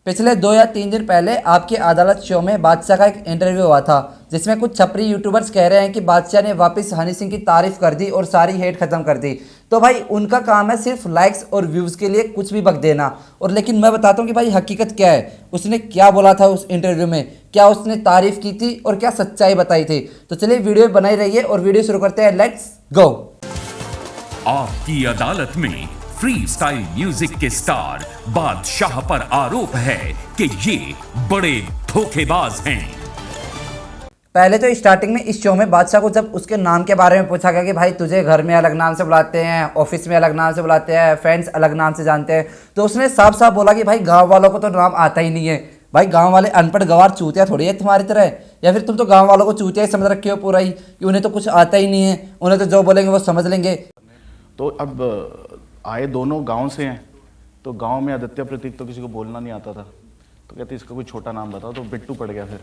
पिछले 2 या 3 दिन पहले आपकी अदालत शो में बादशाह का एक इंटरव्यू हुआ था, जिसमें कुछ छपरी यूट्यूबर्स कह रहे हैं कि बादशाह ने वापस हनी सिंह की तारीफ कर दी और सारी हेट खत्म कर दी। तो भाई उनका काम है सिर्फ लाइक्स और व्यूज़ के लिए कुछ भी बक देना। और लेकिन मैं बताता हूँ कि भाई हकीकत क्या है, उसने क्या बोला था उस इंटरव्यू में, क्या उसने तारीफ की थी और क्या सच्चाई बताई थी। तो चलिए वीडियो बनाई रहिए और वीडियो शुरू करते हैं। Let's go. आपकी अदालत में फ्री स्टाइल म्यूजिक के स्टार बादशाह पर आरोप है कि ये बड़े धोखेबाज हैं। पहले तो स्टार्टिंग में इस शो में बादशाह को जब उसके नाम के बारे में पूछा गया कि भाई तुझे घर में अलग नाम से बुलाते हैं, ऑफिस में अलग नाम से बुलाते हैं, फ्रेंड्स अलग नाम से जानते हैं, तो उसने साफ साफ बोला कि भाई गांव वालों को तो नाम आता ही नहीं है। भाई गांव वाले अनपढ़ गवार चूतिया थोड़ी है तुम्हारी तरह, या फिर तुम तो गांव वालों को चूतिया ही समझ रखे हो पूरा ही कि उन्हें तो कुछ आता ही नहीं है, उन्हें तो जो बोलेंगे वो समझ लेंगे। तो अब आए दोनों गांव से हैं, तो गांव में आदित्य प्रतीक तो किसी को बोलना नहीं आता था, तो कहते इसका कोई छोटा नाम बताओ, तो बिट्टू पड़ गया फिर।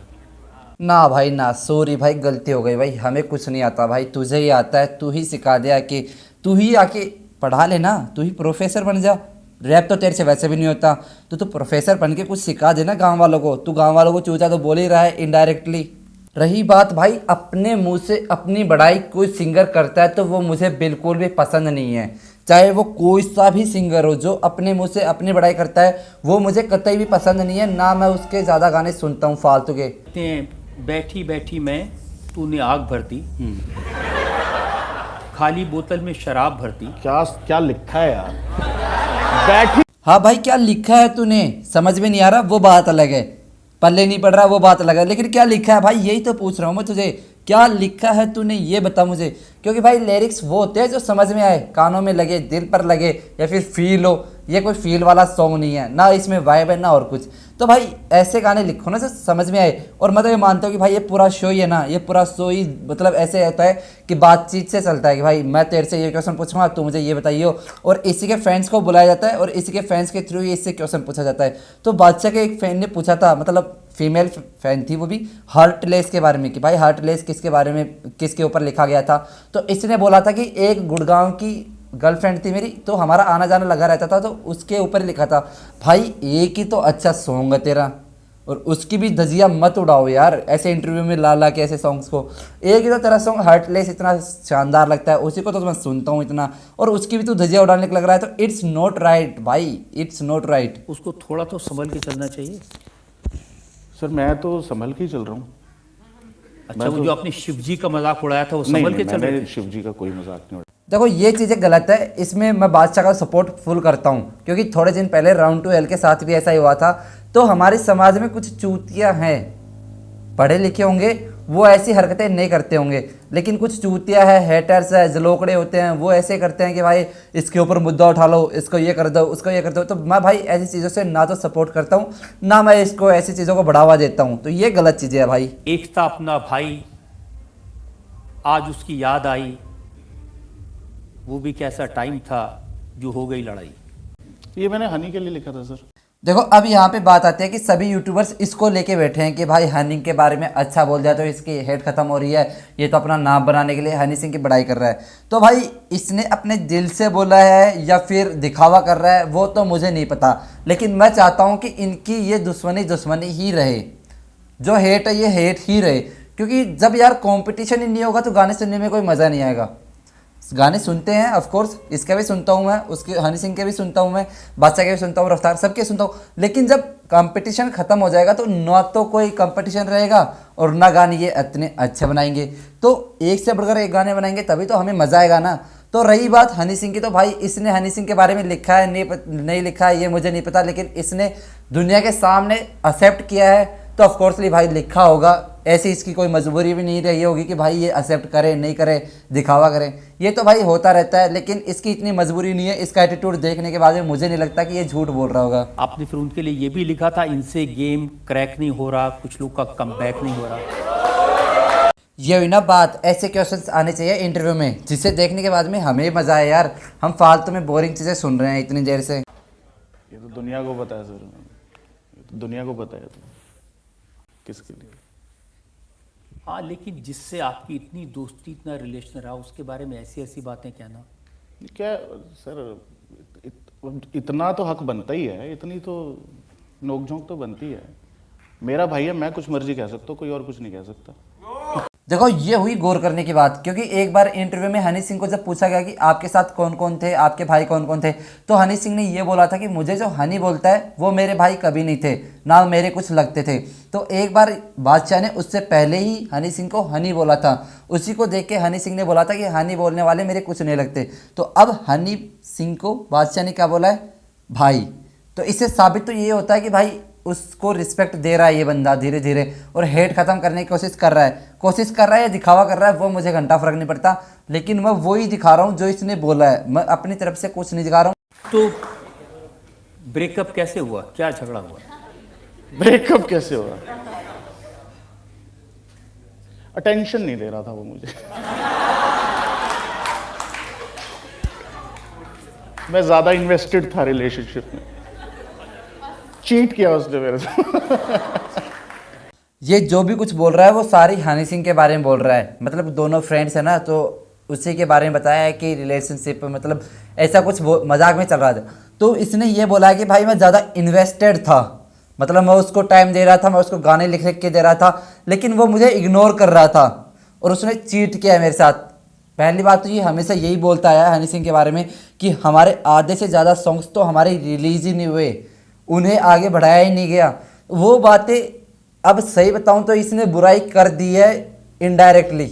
ना भाई ना, सॉरी भाई, गलती हो गई भाई, हमें कुछ नहीं आता भाई, तुझे ही आता है, तू ही सिखा दे, आके तू ही आके पढ़ा लेना, तू ही प्रोफेसर बन जा। रैप तो तेरे से वैसे भी नहीं होता, तो प्रोफेसर बन के कुछ सिखा देना गांव वालों को। तू गांव वालों को चूचा तो बोल ही रहा है इनडायरेक्टली। रही बात भाई अपने मुंह से अपनी बड़ाई कोई सिंगर करता है तो वो मुझे बिल्कुल भी पसंद नहीं है, चाहे वो कोई सा भी सिंगर हो। जो अपने मुंह से अपनी बड़ाई करता है वो मुझे कतई भी पसंद नहीं है, ना मैं उसके ज़्यादा गाने सुनता हूँ फालतू के। बैठी बैठी मैं तूने आग भर दी, खाली बोतल में शराब भरती। क्या क्या लिखा है यार, बैठी। हाँ भाई क्या लिखा है तूने समझ में नहीं आ रहा वो बात अलग है, पल्ले नहीं पड़ रहा वो बात अलग है, लेकिन क्या लिखा है भाई यही तो पूछ रहा हूँ मैं तुझे, क्या लिखा है तूने ये बता मुझे। क्योंकि भाई लिरिक्स वो होते हैं जो समझ में आए, कानों में लगे, दिल पर लगे, या फिर फील हो। ये कोई फील वाला सॉन्ग नहीं है, ना इसमें वाइब है ना और कुछ। तो भाई ऐसे गाने लिखो ना जो समझ में आए। और मैं तो ये मानता हूँ कि भाई ये पूरा शो ही है ना, ये पूरा शो ही मतलब ऐसे होता है कि बातचीत से चलता है कि भाई मैं तेरे से ये क्वेश्चन पूछूंगा तू मुझे ये बताइए, और इसी के फैंस को बुलाया जाता है और इसी के फैंस के थ्रू ही इससे क्वेश्चन पूछा जाता है। तो बादशाह के एक फैन ने पूछा था, मतलब फीमेल फैन थी वो भी, हार्टलेस के बारे में कि भाई हार्टलेस किसके बारे में, किसके ऊपर लिखा गया था। तो इसने बोला था कि एक गुड़गांव की गर्लफ्रेंड थी मेरी, तो हमारा आना जाना लगा रहता था, तो उसके ऊपर ही लिखा था। भाई एक ही तो अच्छा सॉन्ग है तेरा, और उसकी भी धजिया मत उड़ाओ यार ऐसे इंटरव्यू में ला ला के ऐसे सॉन्ग्स को। एक ही तो तेरा सॉन्ग हार्टलेस इतना शानदार लगता है, उसी को तो मैं सुनता हूँ इतना, और उसकी भी तो धजिया उड़ाने को लग रहा है, तो इट्स नॉट राइट भाई, इट्स नॉट राइट। उसको थोड़ा तो संभल के चलना चाहिए। सर मैं तो संभल के ही चल रहा हूँ। अच्छा वो जो आपने शिव जी का मजाक उड़ाया था वो संभल के चल रहे थे? शिव जी का कोई मजाक नहीं उड़ाया। देखो ये चीज़ें गलत है, इसमें मैं बादशाह का सपोर्ट फुल करता हूँ, क्योंकि थोड़े दिन पहले राउंड 2L के साथ भी ऐसा ही हुआ था। तो हमारे समाज में कुछ चूतिया हैं, पढ़े लिखे होंगे वो ऐसी हरकतें नहीं करते होंगे, लेकिन कुछ चूतिया है, हेटर्स है, जलोकड़े होते हैं, वो ऐसे करते हैं कि भाई इसके ऊपर मुद्दा उठा लो, इसको ये कर दो, उसको ये कर दो। तो मैं भाई ऐसी चीज़ों से ना तो सपोर्ट करता हूँ, ना मैं इसको ऐसी चीज़ों को बढ़ावा देता हूँ, तो ये गलत चीज़ें है भाई। एक था अपना भाई, आज उसकी याद आई, वो भी कैसा टाइम था जो हो गई लड़ाई। ये मैंने हनी के लिए लिखा था सर। देखो अब यहाँ पे बात आती है कि सभी यूट्यूबर्स इसको लेके बैठे हैं कि भाई हनी के बारे में अच्छा बोल दिया तो इसकी हेट खत्म हो रही है, ये तो अपना नाम बनाने के लिए हनी सिंह की बड़ाई कर रहा है। तो भाई इसने अपने दिल से बोला है या फिर दिखावा कर रहा है वो तो मुझे नहीं पता, लेकिन मैं चाहता हूँ कि इनकी ये दुश्मनी ही रहे, जो हेट है ये हेट ही रहे। क्योंकि जब यार कॉम्पिटिशन ही नहीं होगा तो गाने सुनने में कोई मज़ा नहीं आएगा। गाने सुनते हैं ऑफ कोर्स, इसके भी सुनता हूँ मैं, उसके हनी सिंह के भी सुनता हूँ मैं, बादशाह के भी सुनता हूँ, रफ्तार सबके सुनता हूँ, लेकिन जब कंपटीशन खत्म हो जाएगा तो ना तो कोई कंपटीशन रहेगा और ना गाने ये इतने अच्छे बनाएंगे। तो एक से बढ़कर एक गाने बनाएंगे तभी तो हमें मज़ा आएगा ना। तो रही बात हनी सिंह की, तो भाई इसने हनी सिंह के बारे में लिखा है नहीं लिखा है ये मुझे नहीं पता, लेकिन इसने दुनिया के सामने एक्सेप्ट किया है तो ऑफकोर्सली भाई लिखा होगा। ऐसी इसकी कोई मजबूरी भी नहीं रही होगी कि भाई ये एक्सेप्ट करे नहीं करे, दिखावा करे, ये तो भाई होता रहता है, लेकिन इसकी इतनी मजबूरी नहीं है। इसका एटीट्यूड देखने के बाद में मुझे नहीं लगता कि ये झूठ बोल रहा होगा। आपने फिर उनके लिए ये भी लिखा था, इनसे गेम क्रैक नहीं हो रहा, कुछ लोग का कमबैक नहीं हो रहा। ये हुई ना बात, ऐसे क्वेश्चंस आने चाहिए इंटरव्यू में जिसे देखने के बाद में हमें मजा आए यार, हम फालतू में बोरिंग चीज़ें सुन रहे हैं इतनी देर से। ये तो दुनिया को पता है सर, ये तो दुनिया को पता है तो किसके लिए। हाँ लेकिन जिससे आपकी इतनी दोस्ती इतना रिलेशन रहा उसके बारे में ऐसी ऐसी बातें कहना क्या सर, इतना तो हक बनता ही है, इतनी तो नोक-झोंक तो बनती है। मेरा भाई है, मैं कुछ मर्जी कह सकता हूँ, कोई और कुछ नहीं कह सकता। देखो ये हुई गौर करने की बात, क्योंकि एक बार इंटरव्यू में हनी सिंह को जब पूछा गया कि आपके साथ कौन कौन थे, आपके भाई कौन कौन थे, तो हनी सिंह ने ये बोला था कि मुझे जो हनी बोलता है वो मेरे भाई कभी नहीं थे, ना मेरे कुछ लगते थे। तो एक बार बादशाह ने उससे पहले ही हनी सिंह को हनी बोला था, उसी को देख के हनी सिंह ने बोला था कि हनी बोलने वाले मेरे कुछ नहीं लगते। तो अब हनी सिंह को बादशाह ने क्या बोला है, भाई। तो इससे साबित तो ये होता है कि भाई उसको रिस्पेक्ट दे रहा है ये बंदा धीरे धीरे, और हेट खत्म करने की कोशिश कर रहा है या दिखावा कर रहा है, वो मुझे घंटा फर्क नहीं पड़ता, लेकिन मैं वही दिखा रहा हूँ जो इसने बोला है, मैं अपनी तरफ से कुछ नहीं दिखा रहा हूँ। तो ब्रेकअप कैसे हुआ, क्या झगड़ा हुआ? ब्रेकअप कैसे हुआ? अटेंशन नहीं दे रहा था वो मुझे। मैं ज्यादा इन्वेस्टेड था रिलेशनशिप में, चीट किया उसने मेरे से। ये जो भी कुछ बोल रहा है वो सारी हनी सिंह के बारे में बोल रहा है, मतलब दोनों फ्रेंड्स है ना, तो उसी के बारे में बताया है कि रिलेशनशिप मतलब ऐसा कुछ मजाक में चल रहा था। तो इसने ये बोला है कि भाई मैं ज़्यादा इन्वेस्टेड था, मतलब मैं उसको टाइम दे रहा था, मैं उसको गाने लिख लिख के दे रहा था, लेकिन वो मुझे इग्नोर कर रहा था और उसने चीट किया है मेरे साथ। पहली बात तो ये हमेशा यही बोलता है हनी सिंह के बारे में कि हमारे आधे से ज़्यादा सॉन्ग्स तो हमारे रिलीज ही नहीं हुए, उन्हें आगे बढ़ाया ही नहीं गया। वो बातें अब सही बताऊं तो इसने बुराई कर दी है इनडायरेक्टली,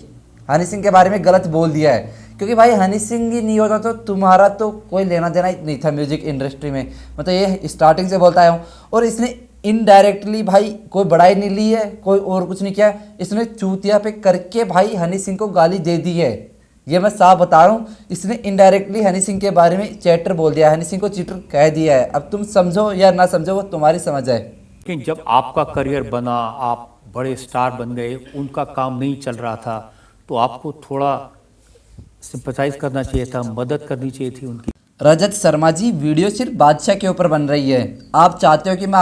हनी सिंह के बारे में गलत बोल दिया है, क्योंकि भाई हनी सिंह ही नहीं होता तो तुम्हारा तो कोई लेना देना ही नहीं था म्यूजिक इंडस्ट्री में, मतलब ये स्टार्टिंग से बोलता आया हूँ। और इसने इनडायरेक्टली भाई कोई बड़ाई नहीं ली है, कोई और कुछ नहीं किया, इसने चूतिया पे करके भाई हनी सिंह को गाली दे दी है, ये मैं साफ बता रहा हूँ। इसने इनडायरेक्टली हनी सिंह के बारे में चैटर बोल दिया, हनी सिंह को चीटर कह दिया है। अब तुम समझो या ना समझो वो तुम्हारी समझ है। कि जब आपका करियर बना, आप बड़े स्टार बन गए, उनका काम नहीं चल रहा था, तो आपको थोड़ा सिंपैथाइज करना चाहिए था, मदद करनी चाहिए थी उनकी। रजत शर्मा जी, वीडियो सिर्फ बादशाह के ऊपर बन रही है, आप चाहते हो कि मैं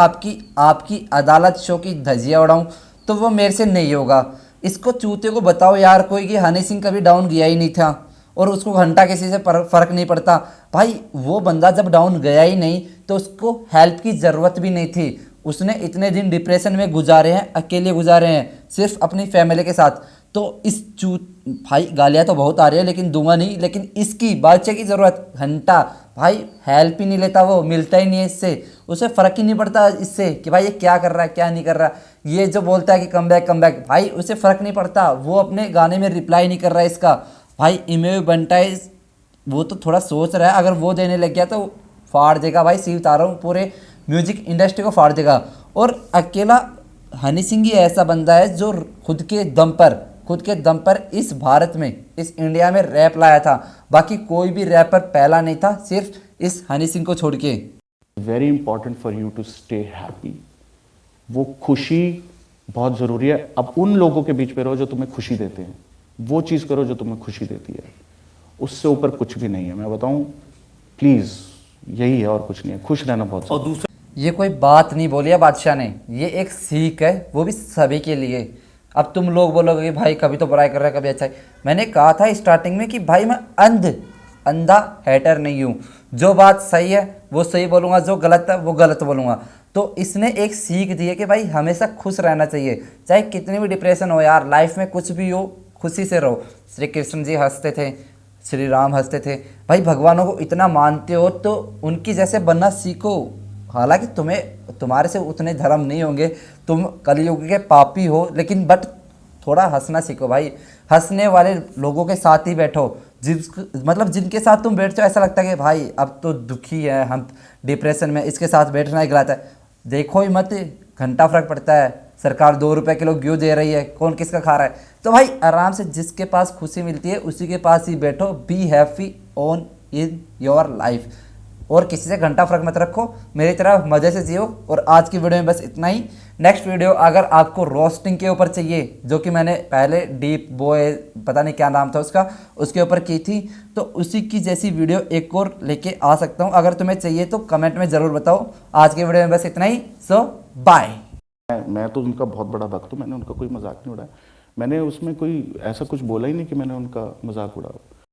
आपकी अदालत शो की धज्जियाँ उड़ाऊँ, तो वो मेरे से नहीं होगा। इसको चूते को बताओ यार कोई कि हनी सिंह कभी डाउन गया ही नहीं था और उसको घंटा किसी से फ़र्क नहीं पड़ता। भाई वो बंदा जब डाउन गया ही नहीं तो उसको हेल्प की ज़रूरत भी नहीं थी, उसने इतने दिन डिप्रेशन में गुजारे हैं, अकेले गुजारे हैं सिर्फ अपनी फैमिली के साथ। तो इस भाई गालियाँ तो बहुत आ रही है लेकिन दूंगा नहीं, लेकिन इसकी बादशाह की ज़रूरत घंटा, भाई हेल्प ही नहीं लेता, वो मिलता ही नहीं है इससे, उसे फ़र्क ही नहीं पड़ता इससे कि भाई ये क्या कर रहा है क्या नहीं कर रहा। ये जो बोलता है कि कम बैक, भाई उसे फ़र्क नहीं पड़ता, वो अपने गाने में रिप्लाई नहीं कर रहा है इसका। भाई इमेज बनता है, वो तो थोड़ा सोच रहा है, अगर वो देने लग गया तो फाड़ देगा भाई, सीव तारा हूँ, पूरे म्यूजिक इंडस्ट्री को फाड़ देगा। और अकेला हनी सिंह ही ऐसा बंदा है जो खुद के दम पर इस भारत में, इस इंडिया में रैप लाया था, बाकी कोई भी रैपर पहला नहीं था सिर्फ इस हनी सिंह को छोड़ के। Very important for you to stay happy, वो खुशी बहुत ज़रूरी है। अब उन लोगों के बीच में रहो जो तुम्हें खुशी देते हैं, वो चीज़ करो जो तुम्हें खुशी देती है, उससे ऊपर कुछ भी नहीं है। मैं बताऊं प्लीज़, यही है और कुछ नहीं है, खुश रहना बहुत। और दूसरा, ये कोई बात नहीं बोली है बादशाह ने, ये एक सीख है, वो भी सभी के लिए। अब तुम लोग बोलोगे कि भाई कभी तो बुराई कर रहा है कभी अच्छा है, मैंने कहा था स्टार्टिंग में कि भाई मैं अंधा हैटर नहीं हूँ, जो बात सही है वो सही बोलूँगा, जो गलत है वो गलत बोलूँगा। तो इसने एक सीख दी है कि भाई हमेशा खुश रहना चाहिए, चाहे कितनी भी डिप्रेशन हो यार, लाइफ में कुछ भी हो खुशी से रहो। श्री कृष्ण जी हंसते थे, श्री राम हंसते थे, भाई भगवानों को इतना मानते हो तो उनकी जैसे बनना सीखो। हालांकि तुम्हारे से उतने धर्म नहीं होंगे, तुम कलयुग के पापी हो, लेकिन बट थोड़ा हंसना सीखो भाई, हंसने वाले लोगों के साथ ही बैठो, जिनके साथ तुम बैठते हो ऐसा लगता है कि भाई अब तो दुखी है, हम डिप्रेशन में, इसके साथ बैठना ही गलत है। देखो ही मत, घंटा फर्क पड़ता है, सरकार 2 रुपए किलो घी दे रही है, कौन किसका खा रहा है। तो भाई आराम से जिसके पास खुशी मिलती है उसी के पास ही बैठो, be happy on in your life, और किसी से घंटा फर्क मत रखो, मेरी तरह मज़े से जियो। और आज की वीडियो में बस इतना ही। नेक्स्ट वीडियो अगर आपको रोस्टिंग के ऊपर चाहिए, जो कि मैंने पहले डीप बॉय पता नहीं क्या नाम था उसका, उसके ऊपर की थी, तो उसी की जैसी वीडियो एक और लेके आ सकता हूँ। अगर तुम्हें चाहिए तो कमेंट में ज़रूर बताओ। आज की वीडियो में बस इतना ही, सो बाय। मैं तो उनका बहुत बड़ा भक्त हूँ, मैंने उनका कोई मजाक नहीं उड़ाया, मैंने उसमें कोई ऐसा कुछ बोला ही नहीं कि मैंने उनका मजाक उड़ाया।